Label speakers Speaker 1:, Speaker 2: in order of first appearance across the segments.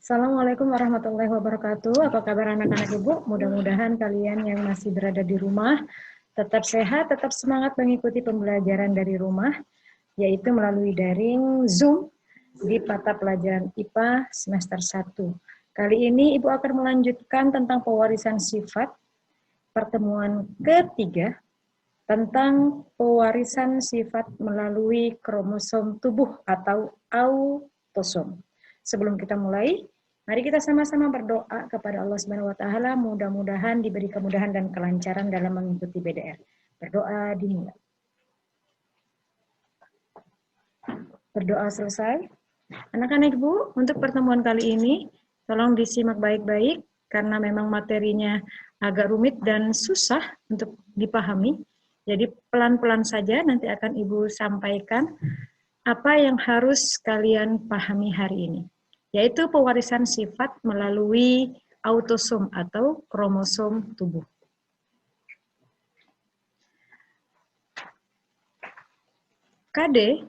Speaker 1: Assalamualaikum warahmatullahi wabarakatuh. Apa kabar anak-anak Ibu? Mudah-mudahan kalian yang masih berada di rumah tetap sehat, tetap semangat mengikuti pembelajaran dari rumah, yaitu melalui daring Zoom di mata pelajaran IPA semester 1. Kali ini Ibu akan melanjutkan tentang pewarisan sifat, pertemuan ketiga, tentang pewarisan sifat melalui kromosom tubuh atau autosom. Sebelum kita mulai, mari kita sama-sama berdoa kepada Allah Subhanahu wa taala, mudah-mudahan diberi kemudahan dan kelancaran dalam mengikuti BDR. Berdoa dimulai. Berdoa selesai. Anak-anak Ibu, untuk pertemuan kali ini tolong disimak baik-baik karena memang materinya agak rumit dan susah untuk dipahami. Jadi pelan-pelan saja nanti akan Ibu sampaikan apa yang harus kalian pahami hari ini, yaitu pewarisan sifat melalui autosom atau kromosom tubuh. KD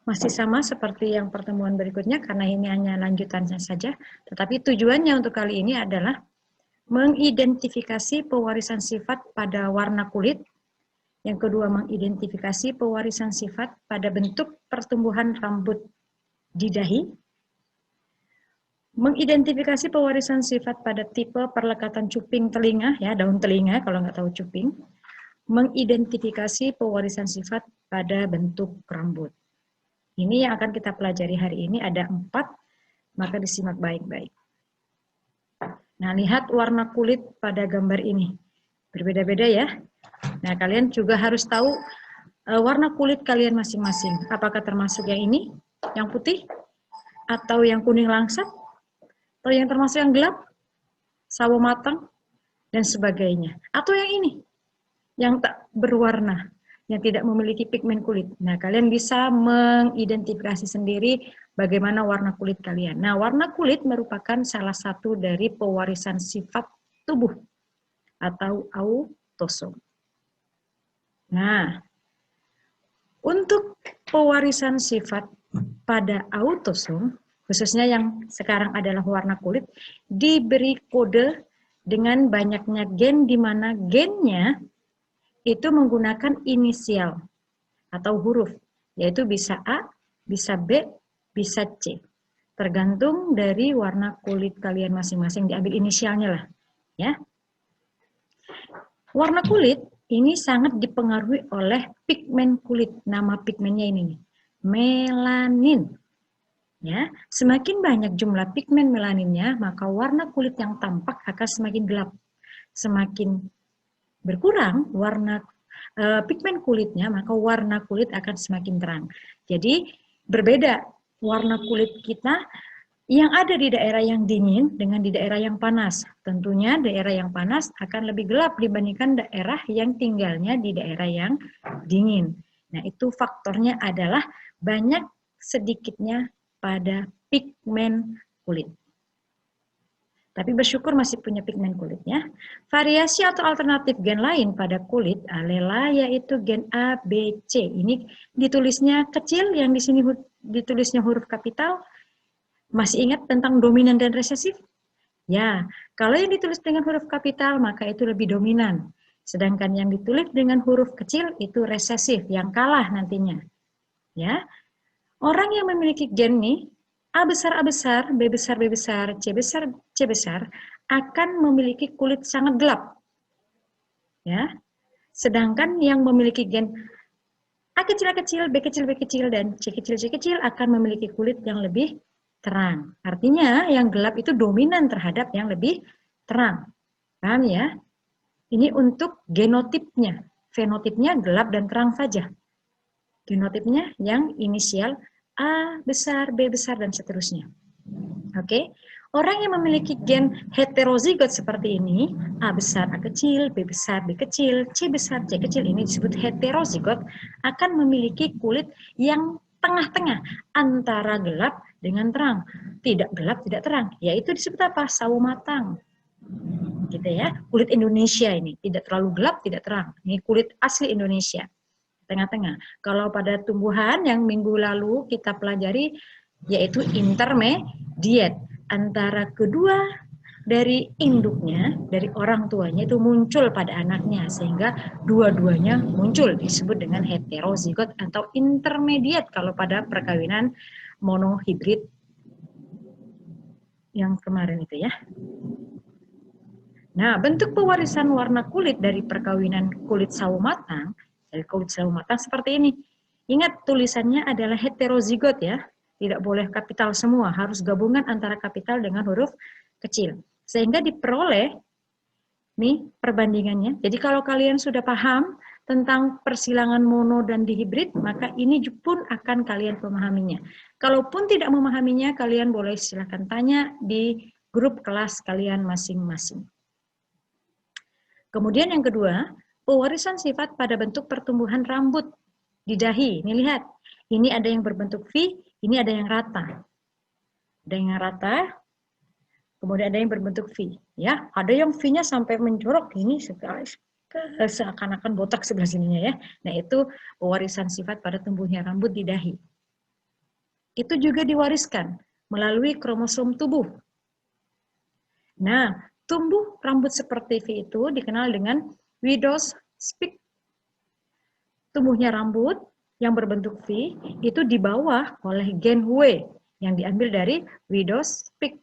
Speaker 1: masih sama seperti yang pertemuan berikutnya karena ini hanya lanjutannya saja, tetapi tujuannya untuk kali ini adalah mengidentifikasi pewarisan sifat pada warna kulit. Yang kedua, mengidentifikasi pewarisan sifat pada bentuk pertumbuhan rambut di dahi. Mengidentifikasi pewarisan sifat pada tipe perlekatan cuping telinga, ya daun telinga kalau nggak tahu cuping. Mengidentifikasi pewarisan sifat pada bentuk rambut. Ini yang akan kita pelajari hari ini, ada 4, maka disimak baik-baik. Nah, lihat warna kulit pada gambar ini. Berbeda-beda ya. Nah, kalian juga harus tahu warna kulit kalian masing-masing. Apakah termasuk yang ini, yang putih, atau yang kuning langsat, atau yang termasuk yang gelap, sawo matang, dan sebagainya. Atau yang ini, yang tak berwarna, yang tidak memiliki pigmen kulit. Nah, kalian bisa mengidentifikasi sendiri bagaimana warna kulit kalian. Nah, warna kulit merupakan salah satu dari pewarisan sifat tubuh atau autosom. Nah, untuk pewarisan sifat pada autosom, khususnya yang sekarang adalah warna kulit, diberi kode dengan banyaknya gen di mana gennya itu menggunakan inisial atau huruf, yaitu bisa A, bisa B, bisa C. Tergantung dari warna kulit kalian masing-masing, diambil inisialnya lah. Ya. Warna kulit ini sangat dipengaruhi oleh pigmen kulit. Nama pigmennya ini nih, melanin. Ya, semakin banyak jumlah pigmen melaninnya, maka warna kulit yang tampak akan semakin gelap. Semakin berkurang warna pigmen kulitnya, maka warna kulit akan semakin terang. Jadi berbeda warna kulit kita yang ada di daerah yang dingin dengan di daerah yang panas. Tentunya daerah yang panas akan lebih gelap dibandingkan daerah yang tinggalnya di daerah yang dingin. Nah, itu faktornya adalah banyak sedikitnya pada pigmen kulit. Tapi bersyukur masih punya pigmen kulitnya. Variasi atau alternatif gen lain pada kulit alela yaitu gen A, B, C. Ini ditulisnya kecil, yang di sini ditulisnya huruf kapital. Masih ingat tentang dominan dan resesif? Ya, kalau yang ditulis dengan huruf kapital maka itu lebih dominan. Sedangkan yang ditulis dengan huruf kecil itu resesif, yang kalah nantinya. Ya, orang yang memiliki gen nih, A besar, A besar, B besar, B besar, C besar, C besar, akan memiliki kulit sangat gelap. Ya, sedangkan yang memiliki gen A kecil, A kecil, B kecil, B kecil, dan C kecil, C kecil akan memiliki kulit yang lebih terang. Artinya yang gelap itu dominan terhadap yang lebih terang. Paham ya? Ini untuk genotipnya. Fenotipnya gelap dan terang saja. Genotipnya yang inisial A besar, B besar, dan seterusnya. Oke? Orang yang memiliki gen heterozigot seperti ini, A besar, A kecil, B besar, B kecil, C besar, C kecil, ini disebut heterozigot, akan memiliki kulit yang tengah-tengah antara gelap dengan terang, tidak gelap tidak terang, yaitu disebut apa? Sawo matang, gitu ya. Kulit Indonesia ini tidak terlalu gelap tidak terang, ini kulit asli Indonesia, tengah-tengah. Kalau pada tumbuhan yang minggu lalu kita pelajari yaitu intermediate, antara kedua dari induknya, dari orang tuanya itu muncul pada anaknya, sehingga dua-duanya muncul, disebut dengan heterozigot atau intermediate kalau pada perkawinan monohibrid yang kemarin itu ya. Nah, bentuk pewarisan warna kulit dari perkawinan kulit sawo matang, dari kulit sawo matang seperti ini. Ingat tulisannya adalah heterozigot ya, tidak boleh kapital semua, harus gabungan antara kapital dengan huruf kecil. Sehingga diperoleh nih perbandingannya. Jadi kalau kalian sudah paham tentang persilangan mono dan dihibrid, maka ini pun akan kalian memahaminya. Kalaupun tidak memahaminya, kalian boleh silakan tanya di grup kelas kalian masing-masing. Kemudian yang kedua, pewarisan sifat pada bentuk pertumbuhan rambut di dahi. Ini lihat, ini ada yang berbentuk V, ini ada yang rata. Ada yang rata, kemudian ada yang berbentuk V. Ya, ada yang V-nya sampai menjorok, ini seakan-akan botak sebelah sininya ya. Nah, itu pewarisan sifat pada tumbuhnya rambut di dahi. Itu juga diwariskan melalui kromosom tubuh. Nah, tumbuh rambut seperti V itu dikenal dengan widow's peak. Tumbuhnya rambut yang berbentuk V itu di bawah oleh gen W yang diambil dari widow's peak.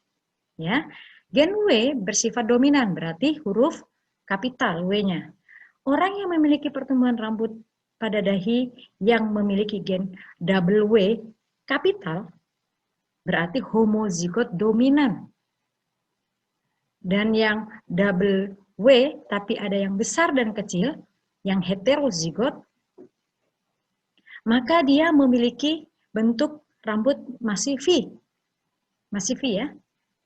Speaker 1: Ya, gen W bersifat dominan, berarti huruf kapital W-nya. Orang yang memiliki pertumbuhan rambut pada dahi yang memiliki gen double W kapital berarti homozigot dominan. Dan yang double W tapi ada yang besar dan kecil, yang heterozigot, maka dia memiliki bentuk rambut masih V. Masih V ya.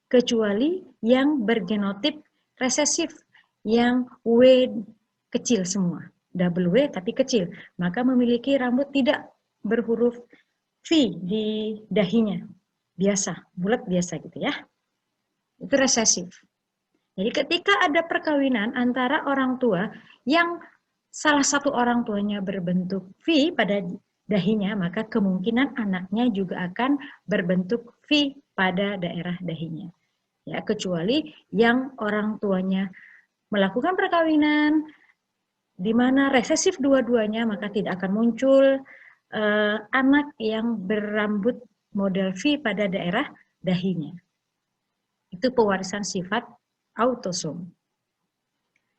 Speaker 1: Kecuali yang bergenotip resesif, yang W kecil semua. Double W tapi kecil. Maka memiliki rambut tidak berhuruf V di dahinya. Biasa, bulat biasa gitu ya. Itu resesif. Jadi ketika ada perkawinan antara orang tua yang salah satu orang tuanya berbentuk V pada dahinya, maka kemungkinan anaknya juga akan berbentuk V pada daerah dahinya. Ya, kecuali yang orang tuanya melakukan perkawinan di mana resesif dua-duanya, maka tidak akan muncul anak yang berambut model V pada daerah dahinya. Itu pewarisan sifat autosom.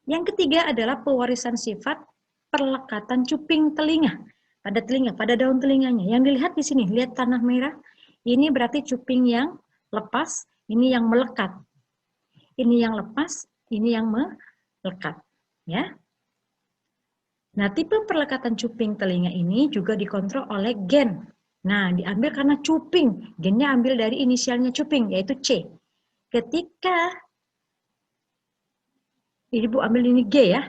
Speaker 1: Yang ketiga adalah pewarisan sifat perlekatan cuping telinga. Pada daun telinganya. Yang dilihat di sini, lihat tanah merah. Ini berarti cuping yang lepas, ini yang melekat. Ini yang lepas, ini yang melekat. Ya. Nah, tipe perlekatan cuping telinga ini juga dikontrol oleh gen. Nah, diambil karena cuping. Gennya ambil dari inisialnya cuping, yaitu C. Ketika Ibu ambil ini G ya.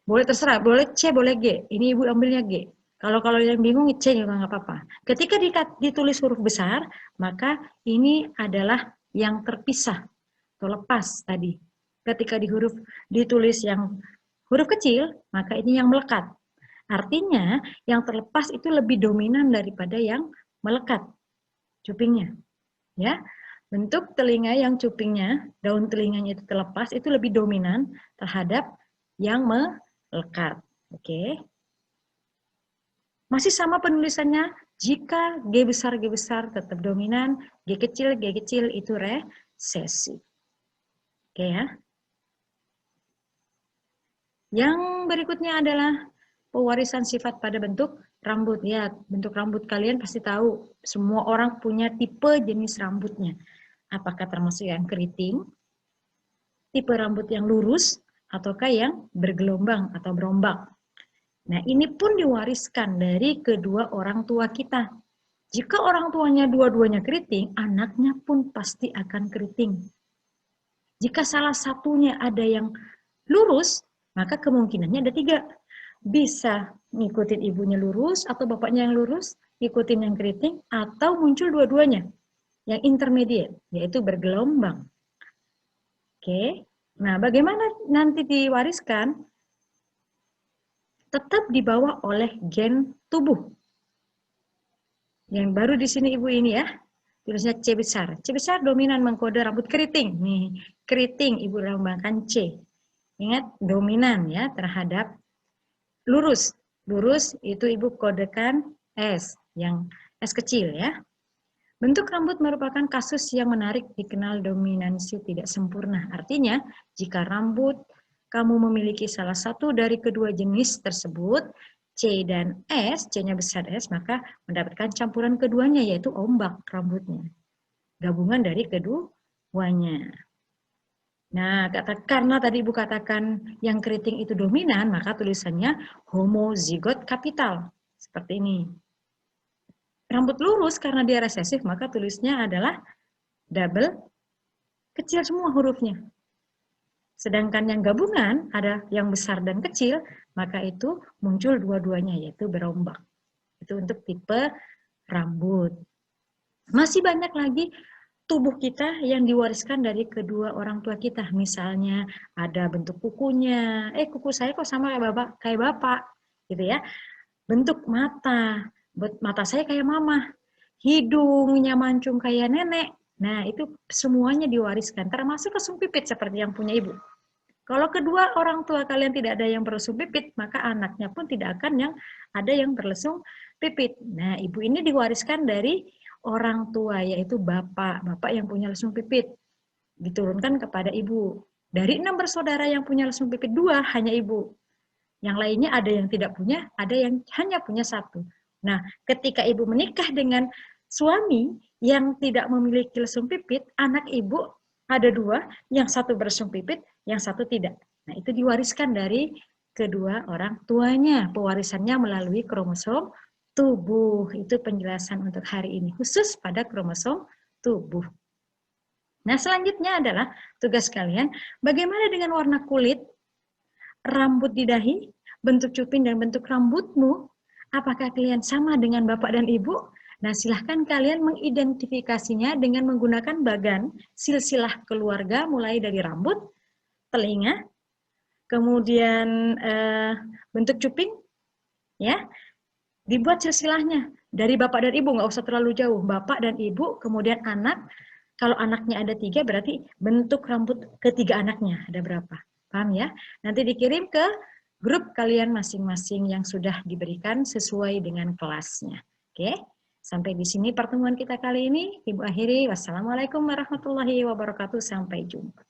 Speaker 1: Boleh terserah, boleh C, boleh G. Ini Ibu ambilnya G. Kalau yang bingung C juga nggak apa-apa. Ketika ditulis huruf besar, maka ini adalah yang terpisah atau lepas tadi. Ketika ditulis yang huruf kecil, maka ini yang melekat. Artinya yang terlepas itu lebih dominan daripada yang melekat cupingnya. Ya. Bentuk telinga yang cupingnya, daun telinganya itu terlepas, itu lebih dominan terhadap yang melekat. Oke. Masih sama penulisannya, jika G besar tetap dominan, G kecil itu resesif. Oke ya. Yang berikutnya adalah pewarisan sifat pada bentuk rambut. Ya, bentuk rambut kalian pasti tahu. Semua orang punya tipe jenis rambutnya. Apakah termasuk yang keriting, tipe rambut yang lurus, ataukah yang bergelombang atau berombak. Nah, ini pun diwariskan dari kedua orang tua kita. Jika orang tuanya dua-duanya keriting, anaknya pun pasti akan keriting. Jika salah satunya ada yang lurus, maka kemungkinannya ada 3. Bisa ngikutin ibunya lurus, atau bapaknya yang lurus, ikutin yang keriting, atau muncul dua-duanya. Yang intermediate, yaitu bergelombang. Oke, nah bagaimana nanti diwariskan? Tetap dibawa oleh gen tubuh. Yang baru di sini Ibu ini ya, tulisnya C besar. C besar dominan mengkode rambut keriting. Nih, keriting Ibu lambangkan C. Ingat, dominan ya terhadap lurus. Lurus itu Ibu kodekan S, yang S kecil ya. Bentuk rambut merupakan kasus yang menarik dikenal dominansi tidak sempurna. Artinya, jika rambut kamu memiliki salah satu dari kedua jenis tersebut, C dan S, C-nya besar S, maka mendapatkan campuran keduanya, yaitu ombak rambutnya. Gabungan dari keduanya. Nah, karena tadi Ibu katakan yang keriting itu dominan, maka tulisannya homozigot kapital. Seperti ini. Rambut lurus karena dia resesif, maka tulisnya adalah double, kecil semua hurufnya. Sedangkan yang gabungan, ada yang besar dan kecil, maka itu muncul dua-duanya, yaitu berombak. Itu untuk tipe rambut. Masih banyak lagi tubuh kita yang diwariskan dari kedua orang tua kita. Misalnya ada bentuk kukunya, kuku saya kok sama kayak bapak, gitu ya. Bentuk mata saya kayak mama. Hidungnya mancung kayak nenek. Nah, itu semuanya diwariskan, termasuk lesung pipit seperti yang punya Ibu. Kalau kedua orang tua kalian tidak ada yang berlesung pipit, maka anaknya pun tidak akan ada yang berlesung pipit. Nah, Ibu ini diwariskan dari orang tua, yaitu bapak yang punya lesung pipit. Diturunkan kepada Ibu. Dari 6 bersaudara yang punya lesung pipit, 2 hanya Ibu. Yang lainnya ada yang tidak punya, ada yang hanya punya 1. Nah, ketika Ibu menikah dengan suami yang tidak memiliki lesung pipit, anak Ibu ada 2, yang 1 berlesung pipit, yang 1 tidak. Nah, itu diwariskan dari kedua orang tuanya. Pewarisannya melalui kromosom tubuh. Itu penjelasan untuk hari ini, khusus pada kromosom tubuh. Nah, selanjutnya adalah tugas kalian, bagaimana dengan warna kulit, rambut di dahi, bentuk cuping dan bentuk rambutmu? Apakah kalian sama dengan bapak dan ibu? Nah, silahkan kalian mengidentifikasinya dengan menggunakan bagan silsilah keluarga, mulai dari rambut, telinga, kemudian bentuk cuping, ya, dibuat silsilahnya dari bapak dan ibu, nggak usah terlalu jauh, bapak dan ibu, kemudian anak. Kalau anaknya ada 3, berarti bentuk rambut ketiga anaknya ada berapa? Paham ya? Nanti dikirim ke grup kalian masing-masing yang sudah diberikan sesuai dengan kelasnya. Oke? Sampai di sini pertemuan kita kali ini. Ibu akhiri. Wassalamualaikum warahmatullahi wabarakatuh. Sampai jumpa.